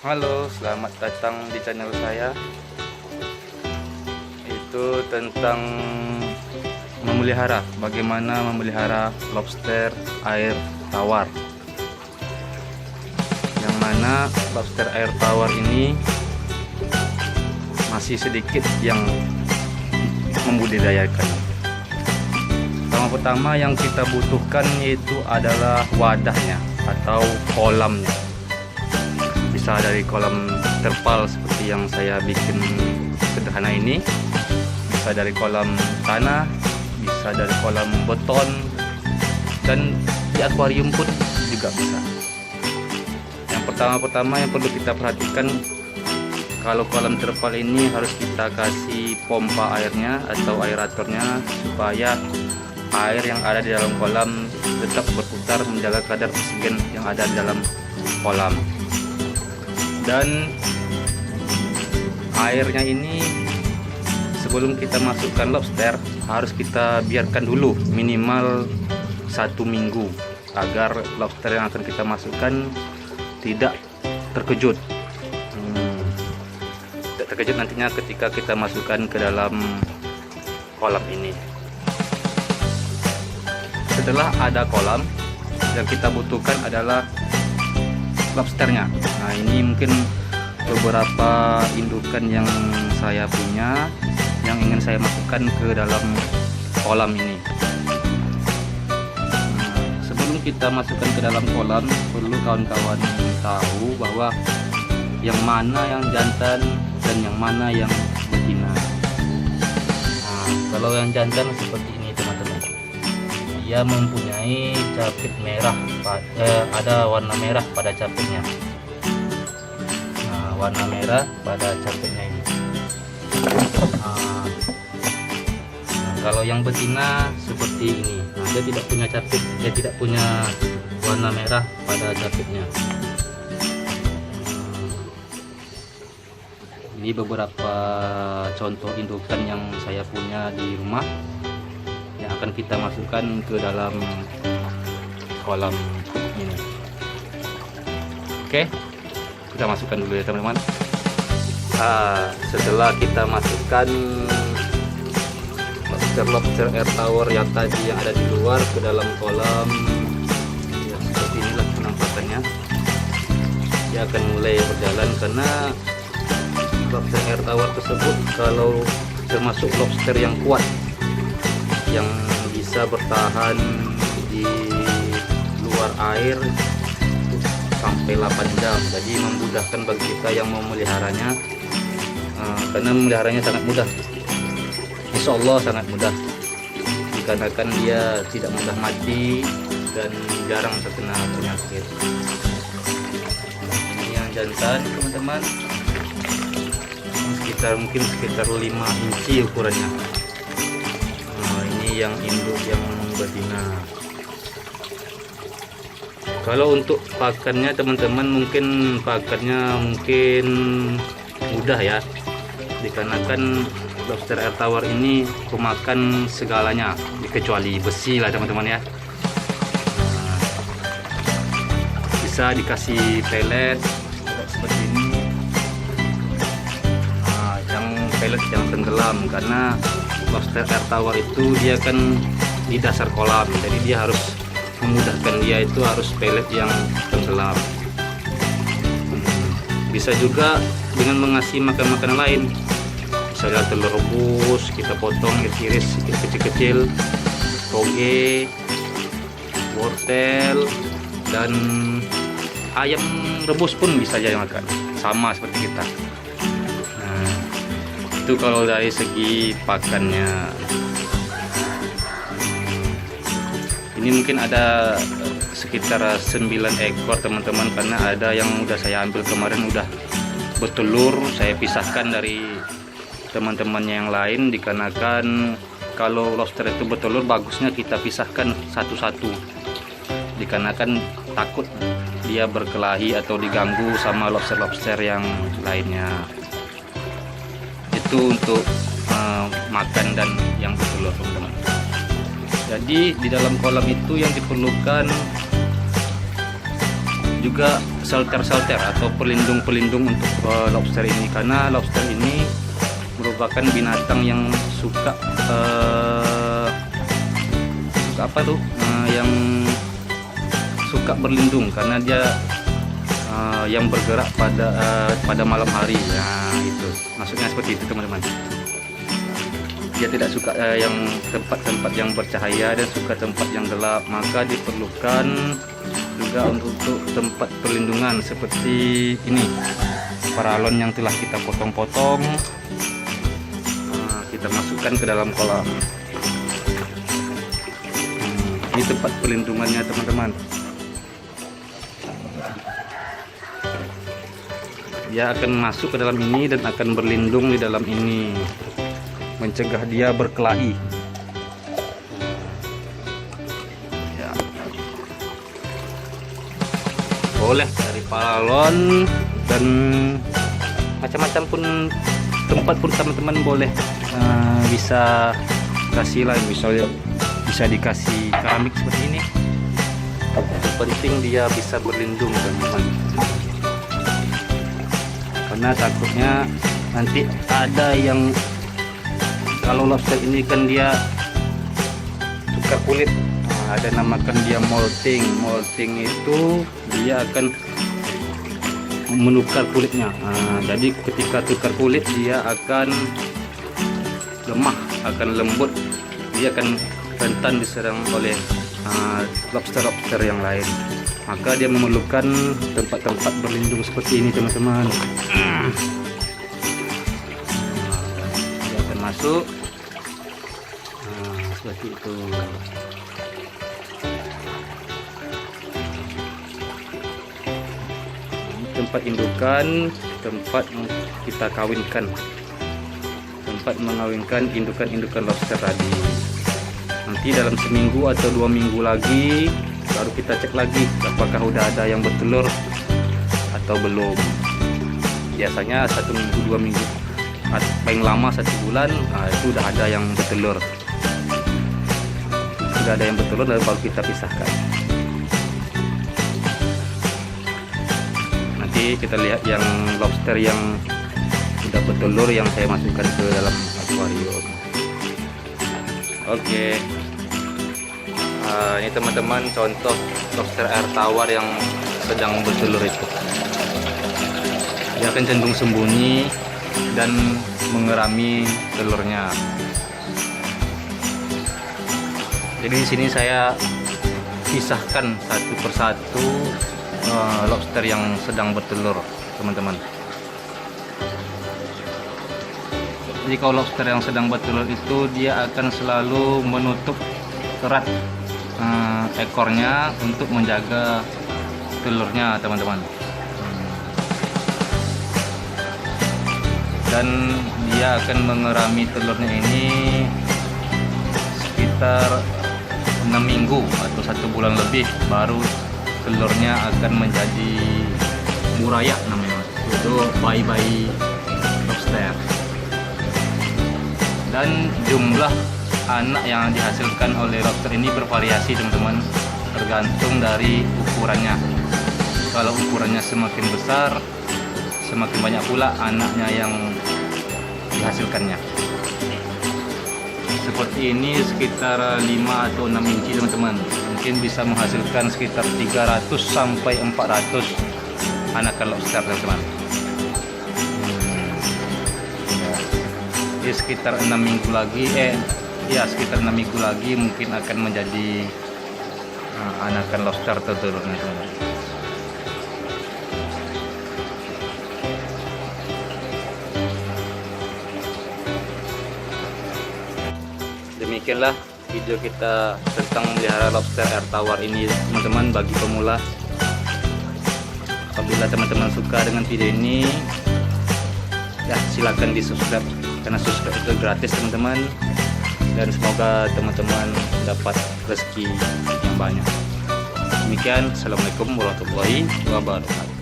Halo, selamat datang di channel saya. Itu tentang bagaimana memelihara lobster air tawar. Yang mana lobster air tawar ini masih sedikit yang membudidayakan. Pertama yang kita butuhkan yaitu adalah wadahnya atau kolamnya. Bisa dari kolam terpal seperti yang saya bikin sederhana ini, bisa dari kolam tanah, bisa dari kolam beton, dan di akuarium pun juga bisa. Yang pertama yang perlu kita perhatikan, kalau kolam terpal ini harus kita kasih pompa airnya atau aeratornya supaya air yang ada di dalam kolam tetap berputar menjaga kadar oksigen yang ada di dalam kolam. Dan airnya ini sebelum kita masukkan lobster harus kita biarkan dulu minimal 1 minggu agar lobster yang akan kita masukkan tidak terkejut. Tidak terkejut nantinya ketika kita masukkan ke dalam kolam ini. Setelah ada kolam, yang kita butuhkan adalah lobsternya. Nah, ini mungkin beberapa indukan yang saya punya yang ingin saya masukkan ke dalam kolam ini. Sebelum kita masukkan ke dalam kolam, perlu kawan-kawan tahu bahwa yang mana yang jantan dan yang mana yang betina. Nah, kalau yang jantan seperti ini teman-teman, dia mempunyai capit merah, ada warna merah pada capitnya. Nah, warna merah pada capitnya ini. Nah, kalau yang betina seperti ini, nah, dia tidak punya capit, dia tidak punya warna merah pada capitnya. Ini beberapa contoh indukan yang saya punya di rumah yang akan kita masukkan ke dalam kolam ini. Oke, kita masukkan dulu ya teman-teman. Setelah kita masukkan lobster air tawar yang tadi yang ada di luar ke dalam kolam, ya, seperti inilah penampakannya. Dia akan mulai berjalan karena lobster air tawar tersebut kalau termasuk lobster yang kuat, yang bisa bertahan di luar air sampai 8 jam. Jadi memudahkan bagi kita yang mau meliharanya, karena memeliharanya sangat mudah. Insya Allah sangat mudah, dikarenakan dia tidak mudah mati dan jarang terkena penyakit. Ini yang jantan teman-teman, mungkin sekitar 5 inci ukurannya. Yang induk yang betina. Kalau untuk pakannya teman-teman, mungkin mudah ya, dikarenakan lobster air tawar ini pemakan segalanya kecuali besi lah teman-teman ya. Bisa dikasih pelet seperti ini. Yang pelet jangan tenggelam, karena lobster air tawar itu dia kan di dasar kolam, jadi dia harus memudahkan dia itu harus pelet yang tenggelam. Bisa juga dengan mengasih makan makanan lain, misalnya telur rebus kita potong iris kecil-kecil, toge, wortel, dan ayam rebus pun bisa jadi makan, sama seperti kita. Itu kalau dari segi pakannya. Ini mungkin ada sekitar 9 ekor teman-teman, karena ada yang udah saya ambil kemarin udah bertelur, saya pisahkan dari teman-temannya yang lain, dikarenakan kalau lobster itu bertelur bagusnya kita pisahkan satu-satu, dikarenakan takut dia berkelahi atau diganggu sama lobster-lobster yang lainnya. Itu untuk makan dan yang bertelur teman-teman. Jadi di dalam kolam itu yang diperlukan juga shelter-shelter atau pelindung-pelindung untuk lobster ini, karena lobster ini merupakan binatang yang suka yang suka berlindung, karena dia yang bergerak pada malam hari. Nah, itu maksudnya seperti itu teman-teman. Dia tidak suka yang tempat-tempat yang bercahaya dan suka tempat yang gelap, maka diperlukan juga untuk tempat perlindungan seperti ini, paralon yang telah kita potong-potong. Kita masukkan ke dalam kolam. Ini tempat perlindungannya teman-teman. Dia akan masuk ke dalam ini dan akan berlindung di dalam ini, mencegah dia berkelahi. Ya. Boleh dari paralon dan macam-macam pun tempat pun teman-teman boleh bisa kasih lah, misalnya bisa dikasih keramik seperti ini. Yang penting dia bisa berlindung teman-teman, karena takutnya nanti ada yang, kalau lobster ini kan dia tukar kulit, ada namakan dia molting. Molting itu dia akan menukar kulitnya. Jadi ketika tukar kulit dia akan lemah, akan lembut, dia akan rentan diserang oleh lobster-lobster yang lain. Maka dia memerlukan tempat-tempat berlindung seperti ini teman-teman. Dia akan masuk seperti itu. Tempat indukan, tempat kita kawinkan, tempat mengawinkan indukan-indukan lobster tadi. Nanti dalam seminggu atau 2 minggu lagi baru kita cek lagi apakah udah ada yang bertelur atau belum. Biasanya 1 minggu 2 minggu, paling lama 1 bulan, itu udah ada yang bertelur. Sudah ada yang bertelur lalu baru kita pisahkan. Nanti kita lihat yang lobster yang sudah bertelur yang saya masukkan ke dalam akuarium. Oke. Ini teman-teman contoh lobster air tawar yang sedang bertelur itu. Dia akan cenderung sembunyi dan mengerami telurnya. Jadi di sini saya pisahkan satu persatu lobster yang sedang bertelur, teman-teman. Jadi kalau lobster yang sedang bertelur itu dia akan selalu menutup erat ekornya untuk menjaga telurnya, teman-teman. Dan dia akan mengerami telurnya ini sekitar 6 minggu atau 1 bulan lebih, baru telurnya akan menjadi muraya namanya. Itu bayi-bayi lobster. Dan jumlah anak yang dihasilkan oleh lobster ini bervariasi, teman-teman, tergantung dari ukurannya. Kalau ukurannya semakin besar, semakin banyak pula anaknya yang dihasilkannya. Seperti ini sekitar 5 atau 6 inci, teman-teman. Mungkin bisa menghasilkan sekitar 300 sampai 400 anakan lobster, teman-teman. Jadi sekitar 6 minggu lagi, sekitar 6 minggu lagi mungkin akan menjadi anakan lobster tertelurnya, teman-teman. Demikianlah video kita tentang melihara lobster air tawar ini, teman-teman, bagi pemula. Apabila teman-teman suka dengan video ini, ya silakan di subscribe, karena subscribe itu gratis, teman-teman. Dan semoga teman-teman dapat rezeki yang banyak. Demikian, assalamualaikum warahmatullahi wabarakatuh.